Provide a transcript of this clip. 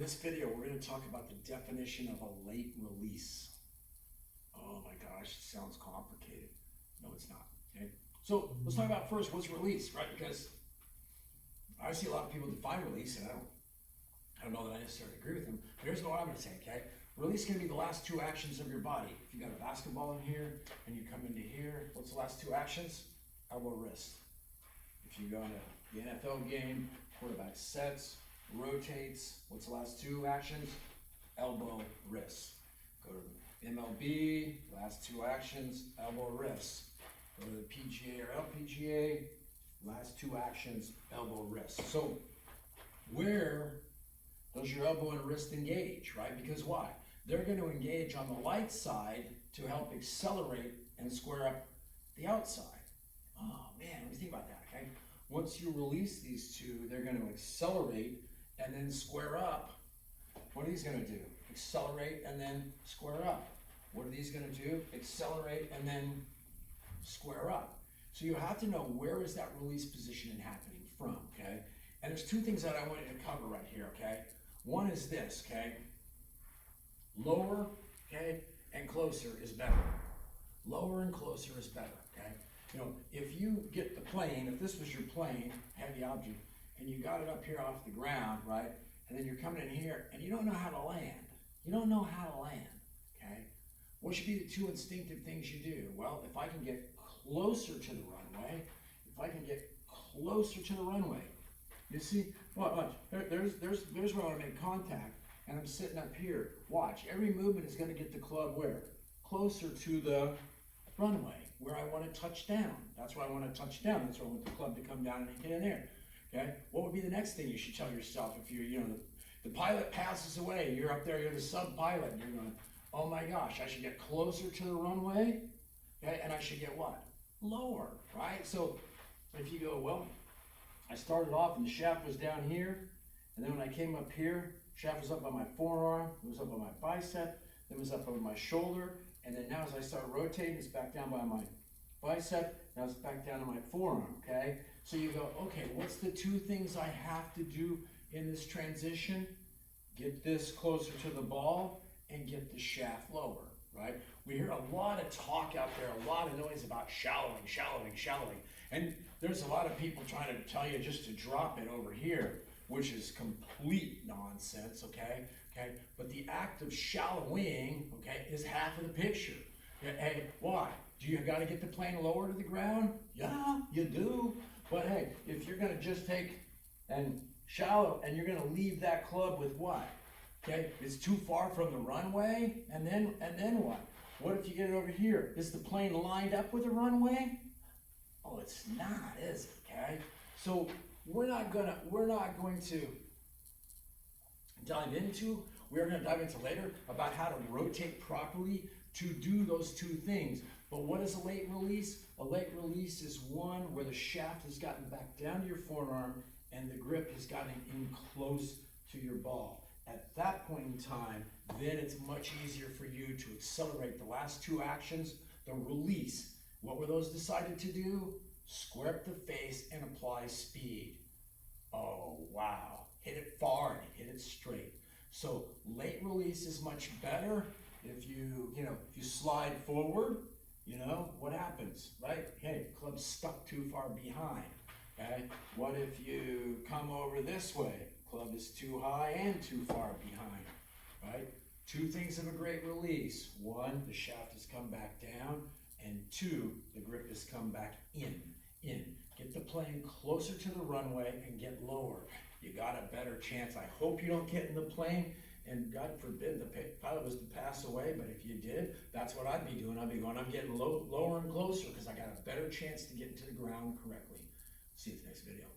This video, we're going to talk about the definition of a late release. Oh my gosh, it sounds complicated. No, it's not. Okay, so let's talk about first what's release, right? Because I see a lot of people define release, and I don't know that I necessarily agree with them. But here's what I'm going to say. Okay, release can be the last two actions of your body. If you got a basketball in here and you come into here, what's the last two actions? Elbow, wrist. If you go into the NFL game, quarterback sets, rotates. What's the last two actions? Elbow, wrist. Go to the MLB, last two actions, elbow, wrist. Go to the PGA or LPGA, last two actions, elbow, wrist. So where does your elbow and wrist engage, right? Because why? They're going to engage on the light side to help accelerate and square up the outside. Oh man, let me think about that, okay? Once you release these two, they're going to accelerate and then square up. What are these going to do? Accelerate and then square up. What are these going to do? Accelerate and then square up. So you have to know where is that release position happening from, okay? And there's two things that I want you to cover right here, okay? One is this, okay? Lower, okay, and closer is better. Lower and closer is better, okay? You know, if you get the plane, if this was your plane, heavy object, and you got it up here off the ground, right? And then you're coming in here and you don't know how to land. You don't know how to land, okay? What should be the two instinctive things you do? Well, if I can get closer to the runway, if I can get closer to the runway, you see, watch, there's where I want to make contact, and I'm sitting up here. Watch, every movement is going to get the club where? Closer to the runway, where I want to touch down. That's where I want to touch down. That's where I want the club to come down and get in there. Okay? What would be the next thing you should tell yourself if you're, the pilot passes away, you're up there, you're the sub-pilot, and you're going, oh my gosh, I should get closer to the runway, okay? And I should get what? Lower, right? So if you go, well, I started off and the shaft was down here, and then when I came up here, shaft was up on my forearm, it was up on my bicep, then it was up on my shoulder, and then now as I start rotating, it's back down by my bicep, now it's back down to my forearm, okay? So you go, okay, what's the two things I have to do in this transition? Get this closer to the ball and get the shaft lower, right? We hear a lot of talk out there, a lot of noise about shallowing, shallowing, shallowing. And there's a lot of people trying to tell you just to drop it over here, which is complete nonsense, okay? Okay, but the act of shallowing, okay, is half of the picture. Hey, why? Do you got to get the plane lower to the ground? Yeah, you do. But hey, if you're going to just take and shallow and you're going to leave that club with what? Okay, it's too far from the runway, and then what? What if you get it over here? Is the plane lined up with the runway? Oh, it's not, is it? Okay, so we're not going to dive into. We're going to dive into later about how to rotate properly to do those two things. But what is a late release? A late release is one where the shaft has gotten back down to your forearm and the grip has gotten in close to your ball. At that point in time, then it's much easier for you to accelerate the last two actions. The release, what were those decided to do? Square up the face and apply speed. Oh, wow. Hit it far and hit it straight. So late release is much better. If if you slide forward, what happens, right? Hey, club's stuck too far behind, okay? What if you come over this way? Club is too high and too far behind, right? Two things of a great release. One, the shaft has come back down, and two, the grip has come back in. Get the plane closer to the runway and get lower. You got a better chance. I hope you don't get in the plane, and God forbid the pilot was to pass away, but if you did, that's what I'd be doing. I'd be going, I'm getting lower and closer because I got a better chance to get into the ground correctly. See you in the next video.